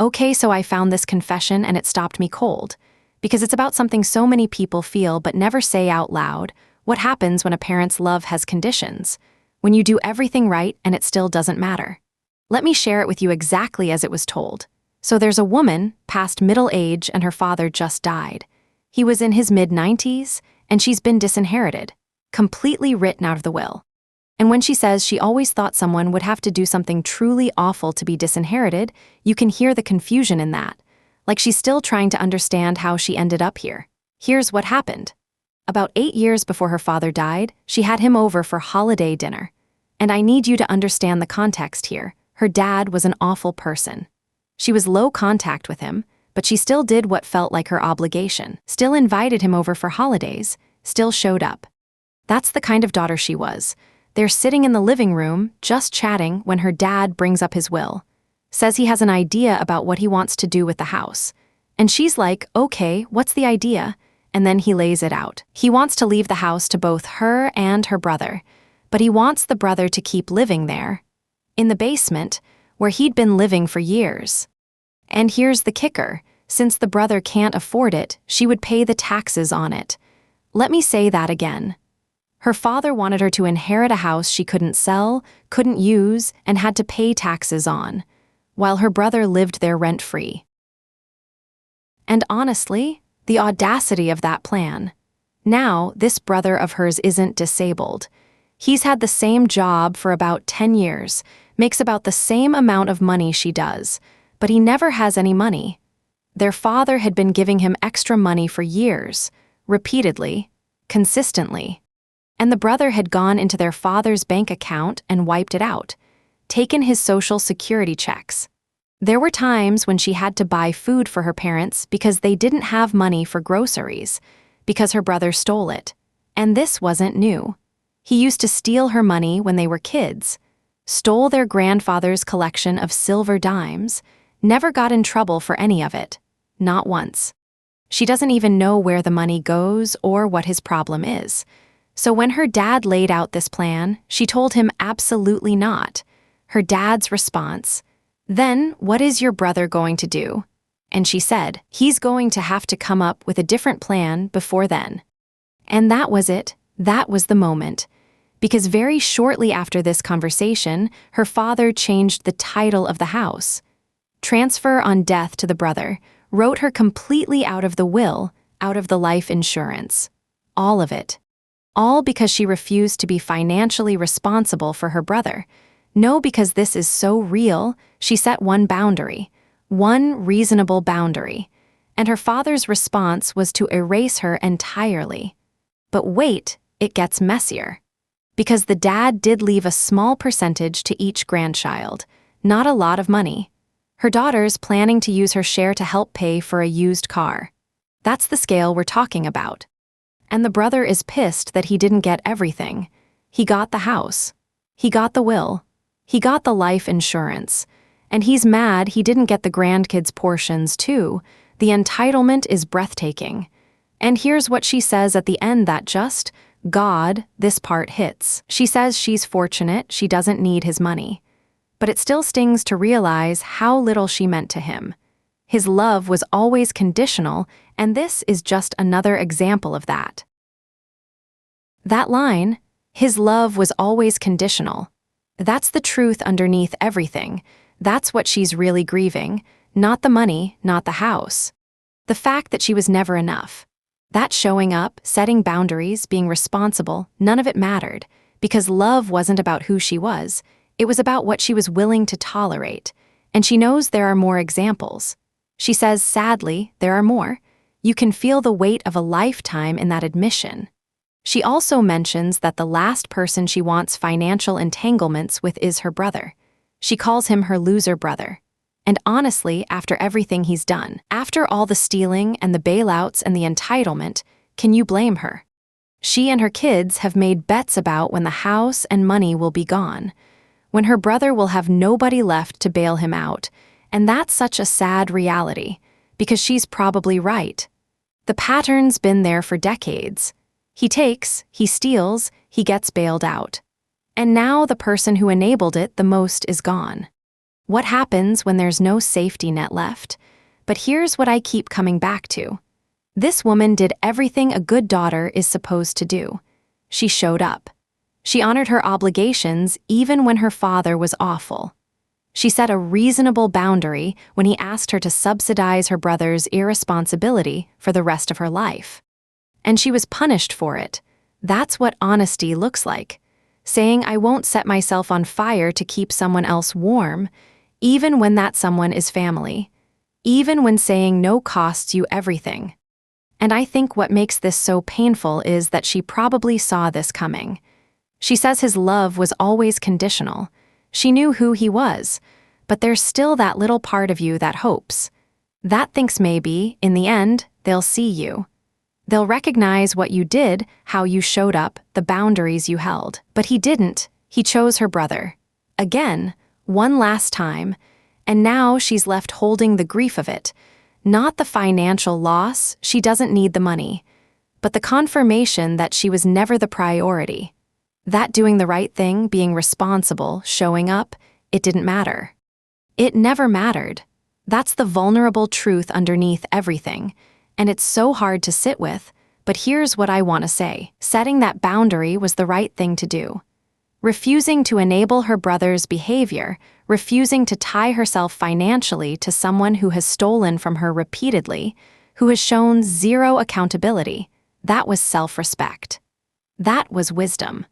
Okay, so I found this confession and it stopped me cold. Because it's about something so many people feel but never say out loud. What happens when a parent's love has conditions? When you do everything right and it still doesn't matter. Let me share it with you exactly as it was told. So there's a woman, past middle age, and her father just died. He was in his mid-90s, and she's been disinherited, completely written out of the will. And when she says she always thought someone would have to do something truly awful to be disinherited, you can hear the confusion in that. Like she's still trying to understand how she ended up here. Here's what happened. About 8 years before her father died, she had him over for holiday dinner. And I need you to understand the context here. Her dad was an awful person. She was low contact with him, but she still did what felt like her obligation, still invited him over for holidays, still showed up. That's the kind of daughter she was. They're sitting in the living room, just chatting, when her dad brings up his will. Says he has an idea about what he wants to do with the house. And she's like, okay, what's the idea? And then he lays it out. He wants to leave the house to both her and her brother, but he wants the brother to keep living there, in the basement, where he'd been living for years. And here's the kicker. Since the brother can't afford it, she would pay the taxes on it. Let me say that again. Her father wanted her to inherit a house she couldn't sell, couldn't use, and had to pay taxes on, while her brother lived there rent-free. And honestly, the audacity of that plan. Now, this brother of hers isn't disabled. He's had the same job for about 10 years, makes about the same amount of money she does, but he never has any money. Their father had been giving him extra money for years, repeatedly, consistently. And the brother had gone into their father's bank account and wiped it out, taken his social security checks. There were times when she had to buy food for her parents because they didn't have money for groceries, because her brother stole it. And this wasn't new. He used to steal her money when they were kids, stole their grandfather's collection of silver dimes, never got in trouble for any of it, not once. She doesn't even know where the money goes or what his problem is. So when her dad laid out this plan, she told him absolutely not. Her dad's response, "Then what is your brother going to do?" And she said, "He's going to have to come up with a different plan before then." And that was it. That was the moment. Because very shortly after this conversation, her father changed the title of the house. Transfer on death to the brother, wrote her completely out of the will, out of the life insurance. All of it. All because she refused to be financially responsible for her brother. No, because this is so real, she set one boundary, one reasonable boundary, and her father's response was to erase her entirely. But wait, it gets messier. Because the dad did leave a small percentage to each grandchild, not a lot of money. Her daughter's planning to use her share to help pay for a used car. That's the scale we're talking about. And the brother is pissed that he didn't get everything. He got the house. He got the will. He got the life insurance. And he's mad he didn't get the grandkids' portions too. The entitlement is breathtaking. And here's what she says at the end that just, God, this part hits. She says she's fortunate she doesn't need his money. But it still stings to realize how little she meant to him. His love was always conditional, and this is just another example of that. That line, his love was always conditional. That's the truth underneath everything. That's what she's really grieving, not the money, not the house. The fact that she was never enough. That showing up, setting boundaries, being responsible, none of it mattered, because love wasn't about who she was. It was about what she was willing to tolerate, and she knows there are more examples. She says, sadly, there are more. You can feel the weight of a lifetime in that admission. She also mentions that the last person she wants financial entanglements with is her brother. She calls him her loser brother. And honestly, after everything he's done, after all the stealing and the bailouts and the entitlement, can you blame her? She and her kids have made bets about when the house and money will be gone, when her brother will have nobody left to bail him out, and that's such a sad reality, because she's probably right. The pattern's been there for decades. He takes, he steals, he gets bailed out. And now the person who enabled it the most is gone. What happens when there's no safety net left? But here's what I keep coming back to. This woman did everything a good daughter is supposed to do. She showed up. She honored her obligations even when her father was awful. She set a reasonable boundary when he asked her to subsidize her brother's irresponsibility for the rest of her life. And she was punished for it. That's what honesty looks like. Saying, I won't set myself on fire to keep someone else warm, even when that someone is family. Even when saying no costs you everything. And I think what makes this so painful is that she probably saw this coming. She says his love was always conditional. She knew who he was, but there's still that little part of you that hopes. That thinks maybe, in the end, they'll see you. They'll recognize what you did, how you showed up, the boundaries you held. But he didn't. He chose her brother. Again, one last time, and now she's left holding the grief of it. Not the financial loss, she doesn't need the money, but the confirmation that she was never the priority. That doing the right thing, being responsible, showing up, it didn't matter. It never mattered. That's the vulnerable truth underneath everything, and it's so hard to sit with, but here's what I want to say. Setting that boundary was the right thing to do. Refusing to enable her brother's behavior, refusing to tie herself financially to someone who has stolen from her repeatedly, who has shown zero accountability, that was self-respect. That was wisdom.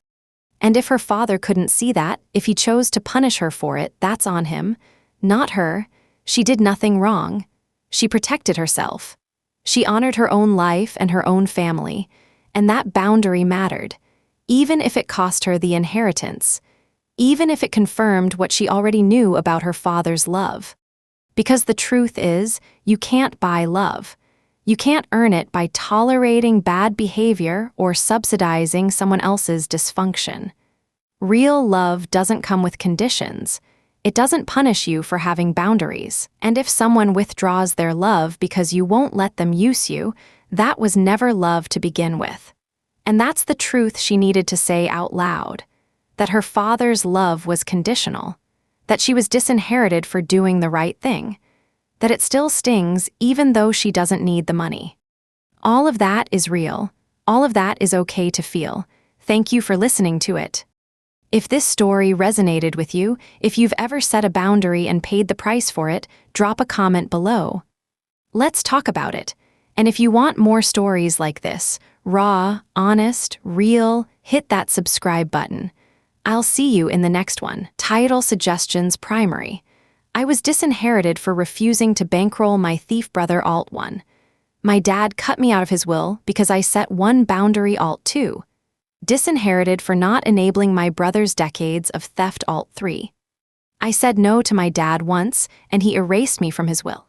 And if her father couldn't see that, if he chose to punish her for it, that's on him, not her. She did nothing wrong. She protected herself. She honored her own life and her own family, and that boundary mattered, even if it cost her the inheritance, even if it confirmed what she already knew about her father's love. Because the truth is, you can't buy love. You can't earn it by tolerating bad behavior or subsidizing someone else's dysfunction. Real love doesn't come with conditions. It doesn't punish you for having boundaries. And if someone withdraws their love because you won't let them use you, that was never love to begin with. And that's the truth she needed to say out loud. That her father's love was conditional. That she was disinherited for doing the right thing. That it still stings even though she doesn't need the money. All of that is real. All of that is okay to feel. Thank you for listening to it. If this story resonated with you, if you've ever set a boundary and paid the price for it, drop a comment below. Let's talk about it. And if you want more stories like this, raw, honest, real, hit that subscribe button. I'll see you in the next one. Title suggestions primary. I was disinherited for refusing to bankroll my thief brother Alt 1. My dad cut me out of his will because I set one boundary Alt 2. Disinherited for not enabling my brother's decades of theft Alt 3. I said no to my dad once, and he erased me from his will.